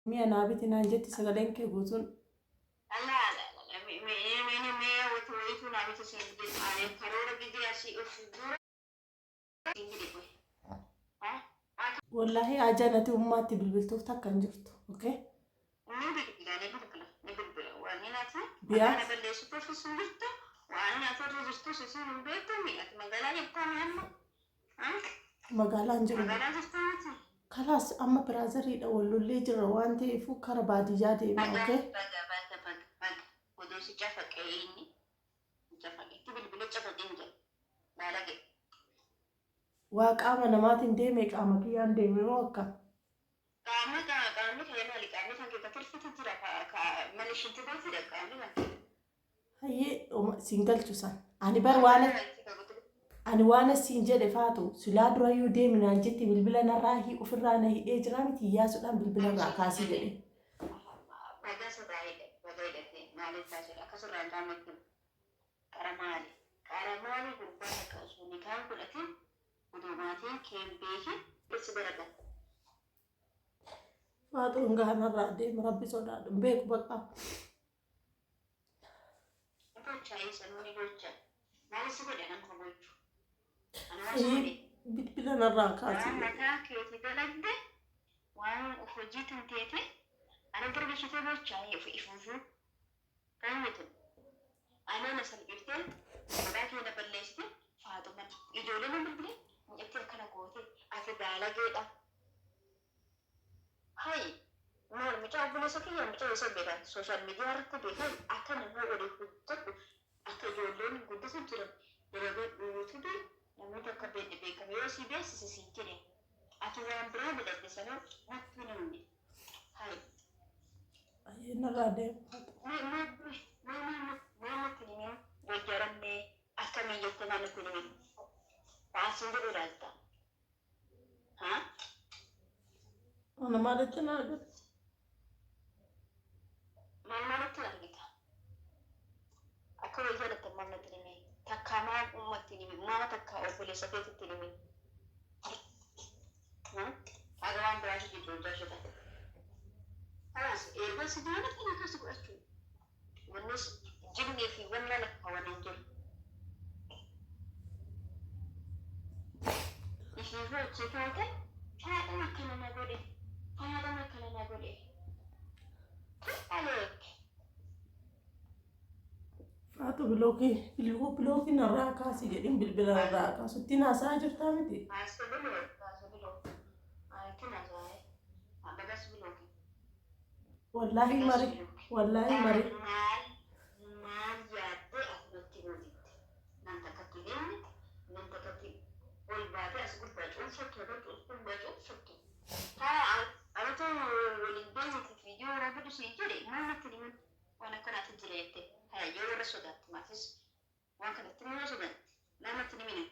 مية نابت نانجتي سغلين كي غوتون لا مي وتويتو نابت سيدي على كرورة جدي أشي أفضل والله أجانتي أماتي بالبلتوف تاكن جرتو أوكي بيا أنا بلش بروفيس سندرتو وأنا أفرج جرتو سيسين بيتو ميت مقالة يبقى مهمة مقالة انجرو مقالة جرتو خلاص أما برازري دولو اللي جرى وانتي فو كربادي جادي ما أوكي بقى ودوسي جافك إيني جافك تبي البلد جافك إنجل لا لا واقع نماتين ديمي قاما كيان ديمي موكا قامي كيان مالي قامي كان كده ترفت ترى مالي شنتي بس قامي هي سينجل تشوسان أنا وانا سينجل فاتو سلاد رايو ديمي نانجتي بالبلا نراهي وفرانا هي إجرامتي يا سلام بالبلا راكاسي جدي مالي تاسل أكسر عندنا كرامالي قربان كأسوني كان كلتين ودوماتين كيم بيجي بس بركة فاتو نغانا رادي مربي صدا بيك بقى بوتشا يسموني بوتشا مالي سبب أنا مخبوتشو أنا هي واسوني بالبلا نراكاسي وأنا مكان كيتي دلقة وأنا أخرجت تيتي أنا برضه شفت بوتشا يفوفو كانت أنا نسل قلتين ولكن أنا بلشت فاطمة يجولنا بالبلي يكتب كنا قوتي أفضل جدا هاي ما المجال بلشت كي المجال يسبب سوشيال ميديا رتبه هاي أكن هو اللي يخطط أكجولون قد سجل يرغب وتدي لما تكبر بيك بيوسي بيس سيسيتني أتوان برا بدك تسمع ما تنوني هاي هي نرادي ما تنين وجرمي أكمل يتنا نكوني فاسندر ورالتا ها أنا ما رتنا ما نتلقيتا أكو يجرت ما نتلمي تكاما أمتني ما تكا أقول سكيت تلمي ها أجرام براش جدول جاشتا خلاص إيه بس ديانا كنا كسب أشوف والناس جبني في ولا لك هو ننجر يشوفوا تشوفوا هذا ما كنا نقوله هذا ما كنا نقوله عليك فاتو بلوكي نراكاسي جدين بالبلا نراكاسو تينا ساجر تامتي أسبلو كنا زاي هذا بس بلوكي والله مري ما جاءت أثبت وجدت نانتا كتيرين نانتا كتير والبعد أسقط بجون شكله بجون شكله أنا تو ولدني في فيديو رابط سيجري ما نتكلم وأنا كنا تجريته هاي يوم رسولات ما فيش وأنا كنا تنين رسولات لا نتكلم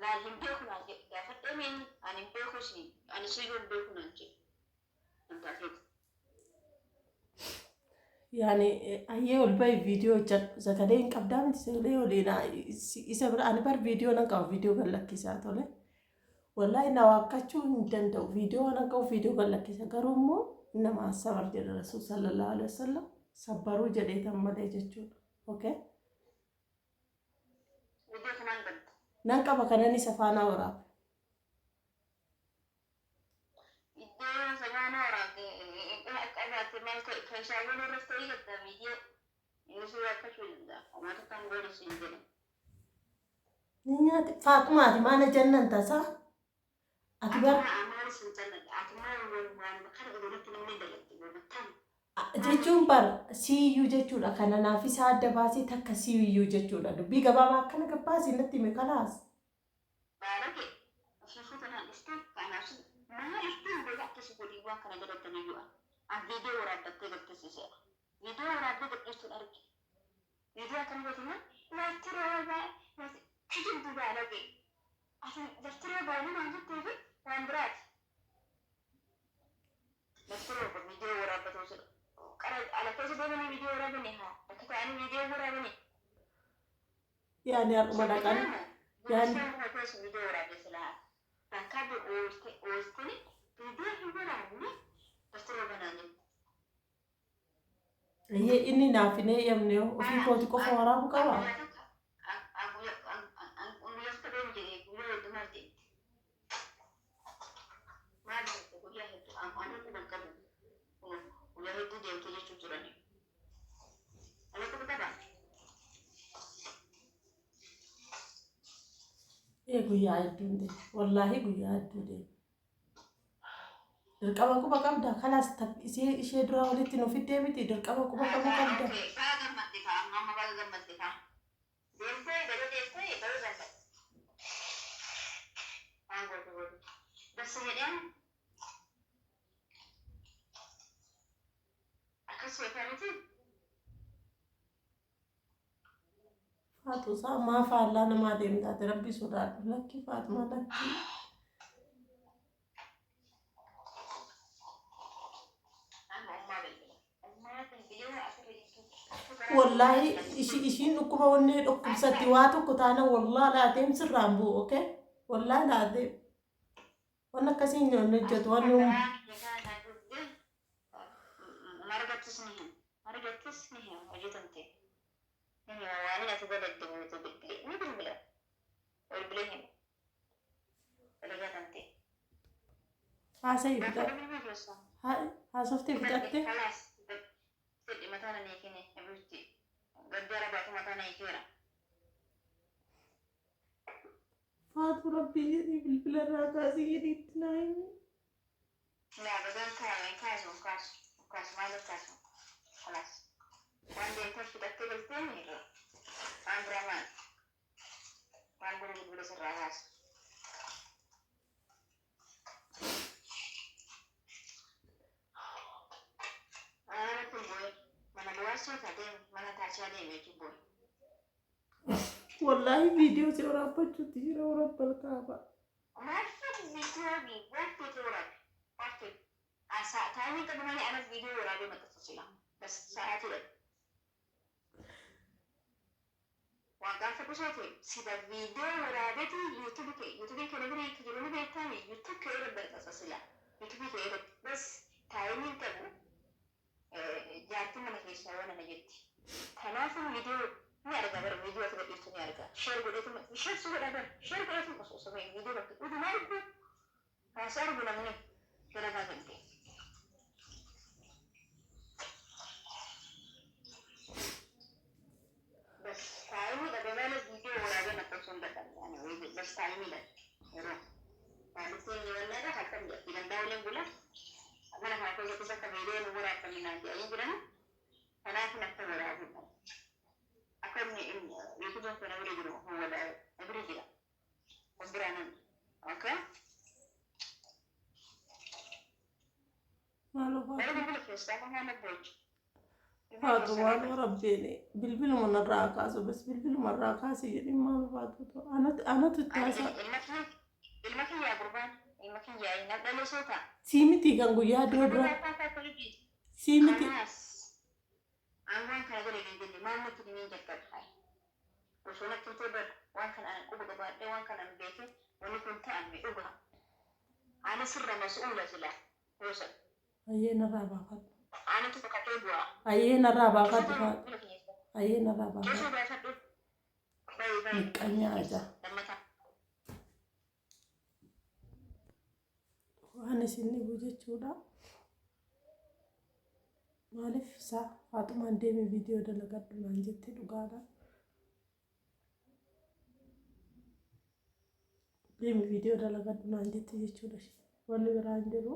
لا يمبيكو ناجي دافت أمين أنا يمبيكو شيء أنا سيجون بيكو ناجي أنت عارف يعني هي والباي فيديو زكادين قبدام تسولي ولينا يسبر أنا بار فيديو نكاو فيديو قال لك كيساتولي والله نواقعتشو ندندو فيديو نكاو فيديو قال لك كيسا قرومو إنما الصبر جل الرسول صلى الله عليه وسلم صبروا جديد مدى جتشو أوكي فيديو كمان قد نانكا بكناني سفانا وراب فيديو سجانا ورا أنا مالك كشاغل رستوي قد فيديو يوسف كشول ده وما تكمل سينجل نيات فاطمة ما أنا جنن تسا أكبر أعمال سنتنا أعمال وما خلق دولة من دلت ومتم jechuun bar CU jechuudha kana naaf isa adda baasee takka CU jechuudha dubbii gabaabaa akkana gabbaasee natti hime kalaas baarake ashuufutana dhiste kanaaf maa dhiste booda akkasi godhii waan kana godhatanii yu'a viidiyoo waraabbattee gabbisiise viidiyoo waraabbee gadhiistuun arge viidiyoo akkana godhina laftiroo kijibdu baalage ati laftiroo baanu maan jettee fi waan biraati laftiroo viidiyoo waraabbatoo jedhu على كذا بابني فيديو رابني ها أكيد أنا فيديو رابني يعني أقول لك يعني فيديو رابني سلا فكاد أوستني Video hin waraabne dastura bananii. Inni naaf hin eeyyamne ofii kooti qofa waraabuu qaba. Guyyaa hedduun wallaahi guyyaa hedduun dirqama quba qabda kanaas ishee duraa walitti nuuf iddee miti dirqama quba qabu qabda. Faatu isaa maa faallaa namaa deemtaate rabbi sodaadhu lakki Faatuma lakki. Wallahi ishiin dhukkuba wannee dhukkubsatti waa tokko taana wallaa laateem sirraan bu'u okay wallaa laatee waan akkasiin hin hojjetu waan haasa'ii fixatte haasoftee fixatte. Faatu rabbii jedhii bilbila irraa kaasii jedhiitti naa himi. Wallahi video si waraabbachuutti jira warabbal kaaba. Ni arga bar video ta gabe tuni arga share gode tun share su gode bar share gode tun so so mai video ba ku na ku ha share gode ne kira ga gante bas kai da bana ne video wala ga na person da kan ne wai bas kai ne da ero ba ni sai ne wannan da hakan da idan dawlen gula mana ha ko ko saka video ne wala kan na da yin gura na kana kuna ta wala ga akan YouTube kan every day wala every day kumbranan okay malu Faatu waan rabbeene bilbilu mana raakaasu bas bilbilu marraakaasi jedhin maal faatu to anatu taasa ilmakin yaa gurbaan ilmakin yaa ina dhalo soota siimiti kan guyyaa dura siimiti angan kana gole gindi mamma kidini jakkar hay usuna kinto ber wan kana an kubu gaba de wan kana beke wani kun ta an mi uba ana sirra mas'ula sila rosa ayena raba fat ana to ka to dua ayena raba fat ayena raba fat bai kanya aja waan isinni bujechuudha maaliif isaa Faatumaan deemee viidiyoo dalagadhu naan jettee dhugaadha. Deemee viidiyoo dalagadhu naan jettee jechuudha. Wanni biraa hin jiru.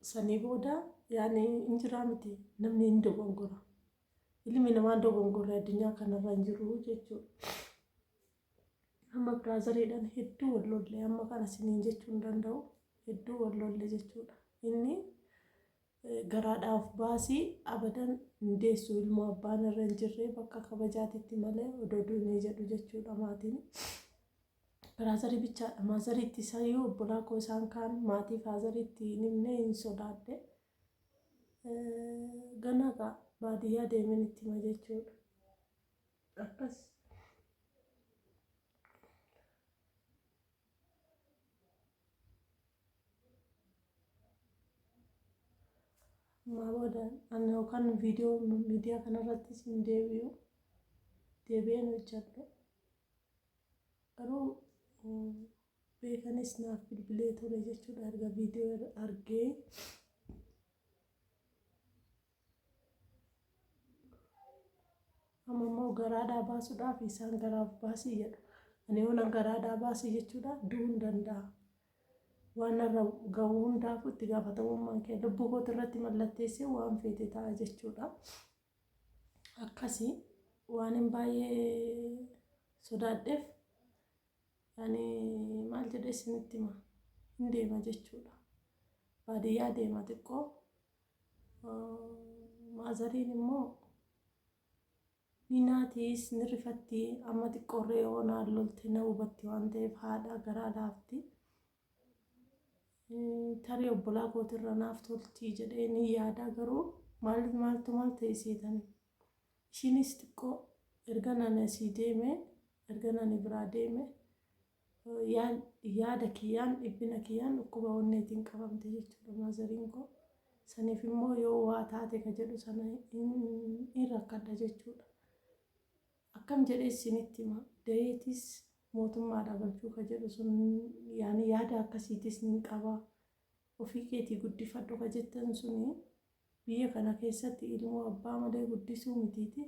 Sanii booda yaani injiraa miti namni hin dogongora. Ilmi namaa dogongora addunyaa kanarra hin jiru jechuudha. Amma biraazariidhaan hedduu wallollee amma kana siniin jechuu hin danda'u hedduu wallollee jechuudha. Inni garaadhaaf baasii abadan hundeessu ilmoo abbaan irra hin jirre bakka kabajaatitti malee odoo duunee jedhu jechuudha maatiin. Biraazarii bichaadha maazariitti isayyuu obbolaa koo isaan kaan maatii faazariitti nimnee hin sodaadde. Ganaga baadiyyaa deemen itti hima jechuudha. Akkas maa booda ani yookaan viidiyoo miidiyaa kanarrattis hin deebi'u deebi'een hojjedha. Garuu beekanis naaf bilbilee ture jechuudha erga viidiyoo argee. Amma immoo garaadhaa baasuudhaaf isaan garaaf baasii jedhu. Ani yoona garaadhaa baasii jechuudha du'uu hin danda'a. Waan irra gahuu hundaafuu itti gaafatamummaan kee lubbuu kootii irratti mallatteessee waan feete ta'a jechuudha. Akkasii waan hin baay'ee sodaadheef yani maal jedhee isinitti hima hin deema jechuudha. Baadiyyaa deema xiqqoo maazariin immoo ni naatis ni rifatti amma xiqqoorree yoonaan lolte na hubatti waan ta'eef haadha garaa laafti. Tarii obbolaa kootirra naaf toltii jedhee ni yaada garuu maaltu maal ta'e seetanii. Ishiinis xiqqoo erga nani asii deeme erga nani biraa deeme yaada kiyyaan dhibbina kiyyaan dhukkuba onneetiin qabamte jechuudha maazariin koo. Saniif immoo yoo waa taate ka jedhu sana hin rakkadha jechuudha. Akkam jedhee isinitti hima dayeetis mootummaadhaa galchuu ka jedhu sun yaani yaada akkasiitis ni qaba. Ofii keetii guddifadhu ka jettan suni biyya kana keessatti ilmoo abbaa malee guddisuu mitiiti.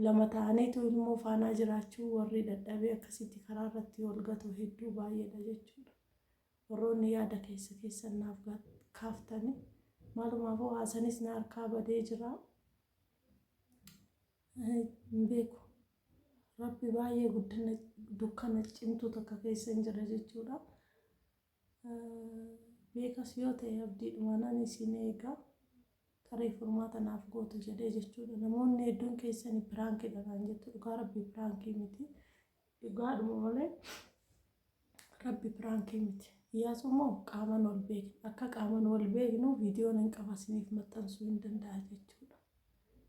Lama ta'aniitu ilmoo faanaa jiraachuu warri dadhabee akkasitti karaa irratti wal gatu hedduu baay'eedha jechuudha. Warroonni yaada keessan naaf kaaftani maalumaafuu haasanis na harkaa badee jira. Hin beeku rabbi baay'ee guddina dukkana cimtuu takka keessa hin jira jechuudha. Beekas yoo ta'e abdiidhuma nan isin eegaa tarii furmaata naaf gootu jedhee jechuudha. Namoonni hedduun keessanii piraankii dhaan jettu dhugaa rabbi piraankii miti. Dhugaadhuma malee rabbi piraankii miti. Iyyaasuu immoo qaamaan wal beekna. Akka qaamaan wal beeknu viidiyoon hin qabasiniif maxxansuu hin danda'a jechuudha.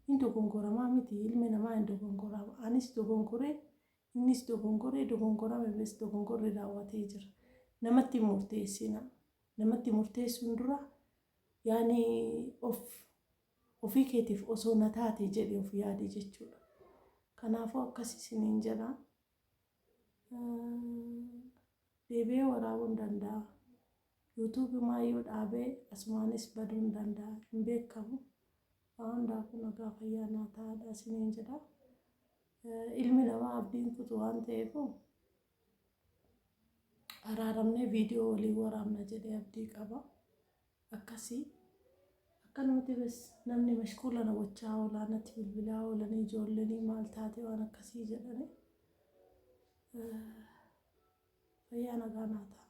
Hin dogongoramaa miti ilmi namaa hin dogongorama. Anis dogongoree innis dogongorame bes dogongorri raawwatee jira. Namatti murteessina. Namatti murteessuun dura yaani ofii keetiif osoo na taate jedhee of yaadi jechuudha. Kanaafuu akkas isiniin jedha. Deebi'ee waraabuu hin danda'a. YouTube maayyoo dhaabee asumaanis baduu hin danda'a. Hin beekamu. Waan hundaafuu nagaa fayyaa naa ta'aadha isiniin jedha. Ilmi namaa abdiin kutu waan ta'eef araaramnee viidiyoo walii waraabna jedhee abdii qaba. Akkasii akkanumatti bes namni mashquula na gochaa oolaa natti bilbilaa oolanii ijoollanii maal taate waan akkasii jedhani fayyaa nagaa naa ta'a.